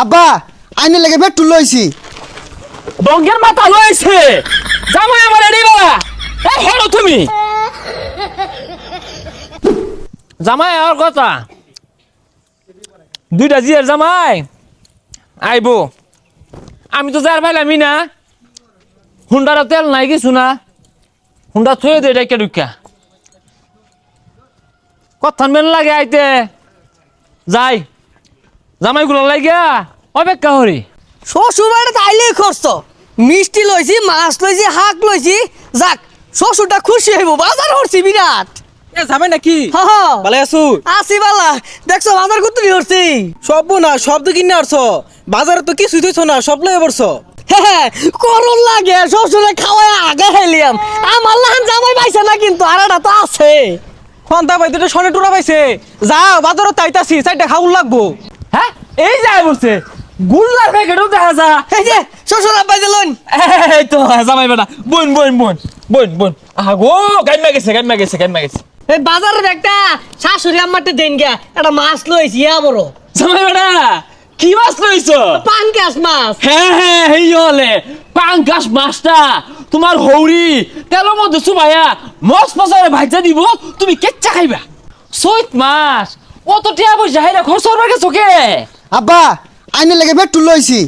আব্বা আইনে লেগে পেট্রোল লইছি। ডঙ্গের মাথা লইছে জামাই আমার এডি বাবা এই হলো তুমি জামাই আর কথা দুইটা জিয়ার জামাই আইবো আমি তো যার পাইলামই না হুন্ডার তেল নাই কিছু না হুন্ডা থয়ে দে ডাইকা ডুকা কথা মেন লাগে আইতে যাই জামাইগুলো লাগিয়া অপেক্ষা করি। শ্বশুর বাড়িতে আইলেই খরচ মিষ্টি লইছি মাছ লইছি শাক লইছি যাক শ্বশুরটা খুশি হইব বাজার হরছি বিরাট। এ যাবে নাকি হ হ ভালো আছো? আসি বালা দেখছো বাজার কত হরছি। সব না সব তো কিনে আসছ বাজারে তো কিছুই থইছ না সব লয়ে পড়ছ। হ্যাঁ করুন লাগে শ্বশুরে খাওয়াই আগে খাইলিয়াম আমার লাহান জামাই পাইছে না কিন্তু আরেটা তো আছে। খন্তা ভাই দুটো সনে টুরা পাইছে যাও বাজারত তাইতাছি চাইটা খাউল লাগবো। হ্যাঁ এই যাই বলছে গুল্লার প্যাকেটও দেখা যা এই যে শ্বশুর আব্বা দিলুন এই তো জামাই বেটা বোন বোন বোন বোন বোন আহা গো গাইমা গেছে গাইমা গেছে গাইমা গেছে এই বাজারের একটা শাশুড়ি আম্মারটা দেন গিয়া একটা মাছ লইছি ইয়া বড় জামাই বেটা কি মাছ লইছো? পাঙ্কাশ মাছ। হ্যাঁ হ্যাঁ এই হলে পাঙ্কাশ মাছটা তোমার হৌরি তেলের মধ্যে চুবাইয়া মস মশারে ভাজা দিব তুমি কেচ্চা খাইবা। চৈত মাস অত টিয়া পয়সা হাইরা খরচ করবার গেছো কে? আব্বা আইনে লেগে পেট্রোল লইছি।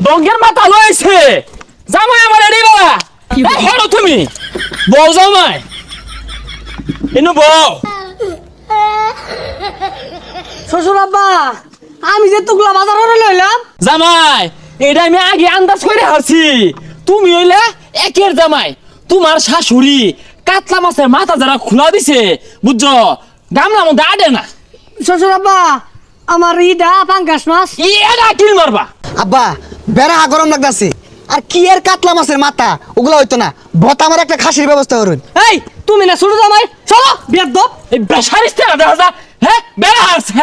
ডঙ্গের মাথা লইছে জামাই আমার এডি বাবা এই হলো তুমি বল জামাই এনো বল শ্বশুর আব্বা আমি যে তুকলা বাজার হরে লইলাম জামাই এটা আমি আগে আন্দাজ করে হারছি তুমি হইলে একের জামাই তোমার শাশুড়ি কাতলা মাছের মাথা যারা খোলা দিছে বুঝছো গামলা মধ্যে আডে না শ্বশুর আব্বা আমার ইডা পাঙ্কাশ মাছ। এটা কিল মারবা আব্বা বেড়া গরম লাগতাছে আর কি এর কাতলা মাছের মাথা ওগুলা হইতো না ভতা আমার একটা খাসির ব্যবস্থা করুন। এই তুমি না ছোট জামাই চলো বেয়াদব। এই বেসারিস্তে দেখা যা হ্যাঁ বেড়া হারছে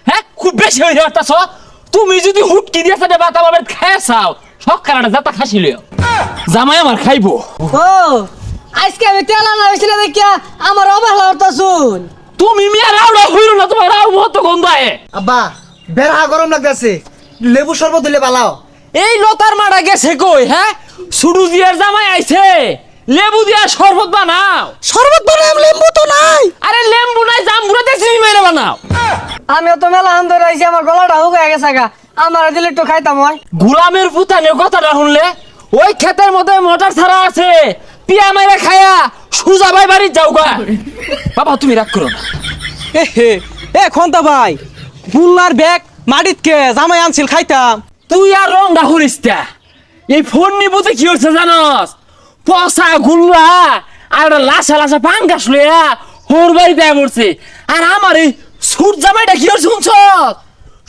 হ্যাঁ খুব বেশি হয়ে যাচ্ছ তুমি যদি হুটকি দিয়ে সাথে বাতা বাবা খেয়ে চাও সব কারণে যাতা খাসিলিও জামাই আমার খাইবো। ও আজকে আমি তেল আনা হয়েছিল দেখিয়া আমার অবহেলা হতাছুন। তুমি মিয়া রাউডা হইল না তোমার রাউ মত গন্ধ আয়ে আব্বা বেড়া গরম লাগতাছে লেবু শরবত দিলে বালাও। এই লতার মারা গেছে কই হ্যাঁ সুডু দিয়ার জামাই আইছে লেবু দিয়া শরবত বানাও। শরবত বানাম লেম্বু তো নাই। আরে লেম্বু নাই জামগুড়া দেখছি মেরে বানাও। আমিও তো মেলা হান ধরে আইছি আমার গলাটা হুকে গেছে গা আমার দিলে একটু খাইতাম হয়। গোলামের পুতানের কথাটা শুনলে ওই ক্ষেতের মধ্যে মোটর ছাড়া আছে পিয়া মেরে খায়া সুজা ভাই বাড়ি যাও গা। বাবা তুমি রাগ করো না এ হে এ খন্তা ভাই বুল্লার ব্যাগ মাটিত কে জামাই আনছিল খাইতাম। তুই আর রংটা হরিস তা। এই ফোন নিবতে কি হচ্ছে জানস পচা গুল্লা আর একটা লাসা লাসা পাঙ্গাস লইয়া হোর বাড়ি দেয়া পড়ছে আর আমার এই সুট জামাইটা কি হচ্ছে শুনছ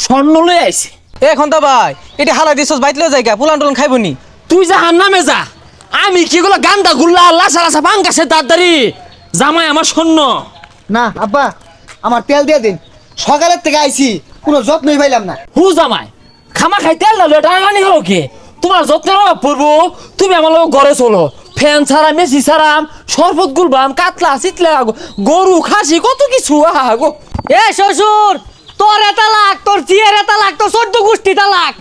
স্বর্ণ লই আইছে। এ খন্তা ভাই এটা হালা দিছস বাইতলেও জায়গা পুলান টুলান খাইবনি। তুই যাহার নামে যা আমি কি গুলো গান্দা গুল্লা লাসা লাসা পাঙ্গাসের তাড়াতাড়ি জামাই আমার স্বর্ণ। না আব্বা আমার তেল দিয়ে দিন সকালের থেকে আইছি কোনো যত্নই পাইলাম না। হু জামাই খামা খাই তেল ডালো এটা আনি হলো কি তোমার যত্নের অভাব পড়বো তুমি আমার লোক ঘরে চলো ফ্যান ছাড়া মেসি ছাড়াম শরবত গুলবাম কাতলা চিতলা গরু খাসি কত কিছু আহা গো। এ শ্বশুর তোর এটা লাগ তোর জিয়ের এটা লাগ তোর 14 গোষ্ঠীটা লাগ।